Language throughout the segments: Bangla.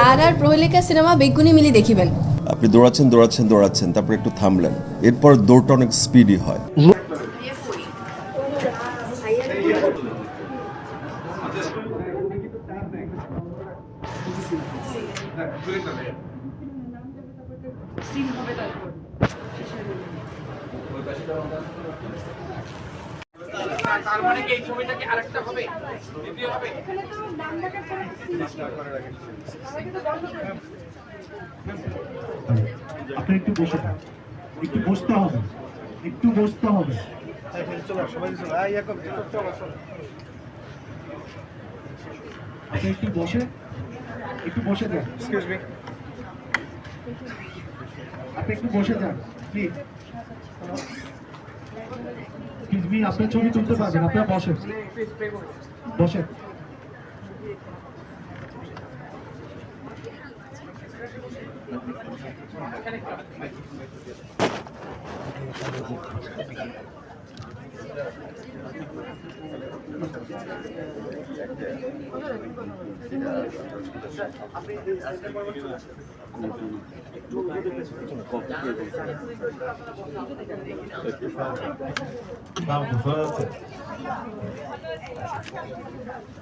আর প্রহেলিকা সিনেমা বেগুনি মিলি দেখিবেন। আপনি দৌড়াচ্ছেন তারপর একটু থামলেন, এরপর দৌড়টা অনেক স্পিডি হয়। তার মানে কি এই ছবিটা কি আরেকটা হবে, দ্বিতীয় হবে? আপনি একটু বসে থাকুন, একটু বসতে হবে, একটু বসতে হবে। আপনি একটু বসে যান। এক্সকিউজ মি, আপনি একটু বসে যান প্লিজ। প্লিজ মি, আপনার ছবি তুলতে পারবেন, আপনারা বসেন, বসেন।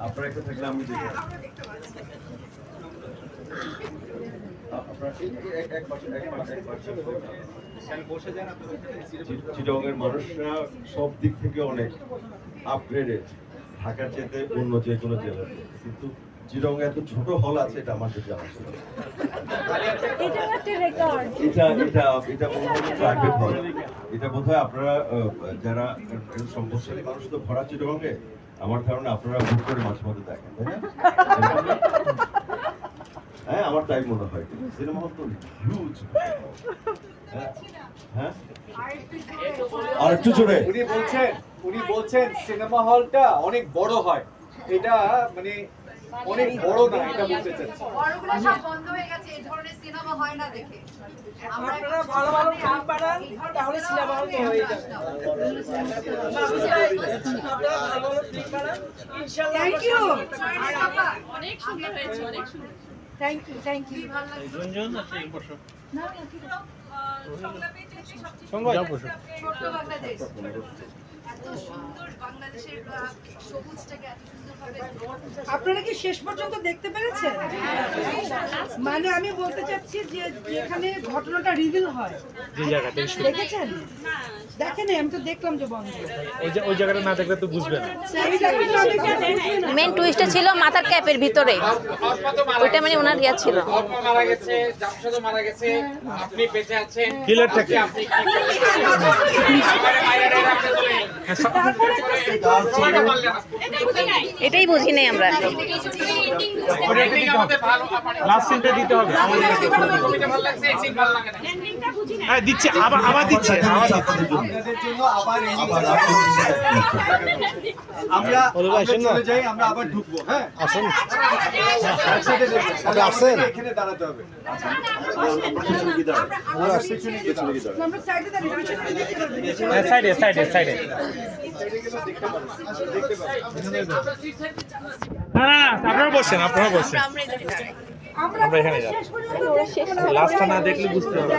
আপনারা একটা থাকলে আমি দেখি। চিটাগংয়ের মানুষরা সব দিক থেকে অনেক আপগ্রেডেড, ঢাকার চেয়ে অন্য যে কোনো জেলার, কিন্তু চিটাগং এত ছোট হল আছে এটা আমাদের জানা ছিল। এটা প্রাইভেট হল, এটা বোধহয় আপনারা যারা সম্পদশালী মানুষ তো ভরা চিটাগংয়ে, আমার ধারণা আপনারা বুক করে মাঝে মাঝে দেখেন, তাই না? হ্যাঁ, আমার তাই মনে হয়। সিনেমা হল তো হিউজ। হ্যাঁ, আর একটু জোরে। উনি বলছেন সিনেমা হলটা অনেক বড় হয়, এটা মানে অনেক বড় না, এটা বলতে চাচ্ছি। বড়গুলো সব বন্ধ হয়ে গেছে, এই ধরনের সিনেমা হয় না দেখে। আপনারা ভালো ভালো ফিল্ম বানান, তাহলে সিনেমা হল তো হয়ে যাবে। আপনারা ভালো ভালো ফিল্ম বানান, ইনশাআল্লাহ। Thank you. অনেক সুন্দর হয়েছে, অনেক সুন্দর। Thank you. রঞ্জন আছে এই বছর। ছোট্ট বাংলাদেশ, এত সুন্দর বাংলাদেশের সবুজটাকে এত সুন্দরভাবে। আপনারা কি শেষ পর্যন্ত দেখতে পেরেছেন? মানে আমি বলতে চাচ্ছি যে যেখানে ঘটনাটা রিভিল হয়, যে জায়গাটা দেখেছেন? দেখেন, আমি তো দেখলাম যে বন্ধ। ওই জায়গাটা না দেখলে তো বুঝবে না। মেন টুইস্টটা ছিল মাথার ক্যাপের ভিতরে, ওইটা মানে ওনার ইয়া ছিল। অল্প মারা গেছে, জামশেদও মারা গেছে, আপনি বেঁচে আছেন। কিলারটাকে আপনি কি আমারে মাইরা দিয়ে রাখতে চলে এটাই বুঝি নাই আমরা। লাস্ট সিনটা দিতে হবে। ছবিটা ভালো লাগছে, এই সিন ভালো লাগে না। হ্যাঁ, দিচ্ছে, আবার দিচ্ছে। আপনাদের জন্য আবার আমরা চলে যাই, আমরা আবার ঢুকবো। হ্যাঁ, আসুন। একসাথে দেখবো। আসেন। এখানে দাঁড়াতে হবে। আমরা সাইডে দাঁড়িয়ে সাইডে। হ্যাঁ, আপনারা বসেন। আমরা এখানে যাই। লাস্টটা না দেখলে বুঝতে হবে।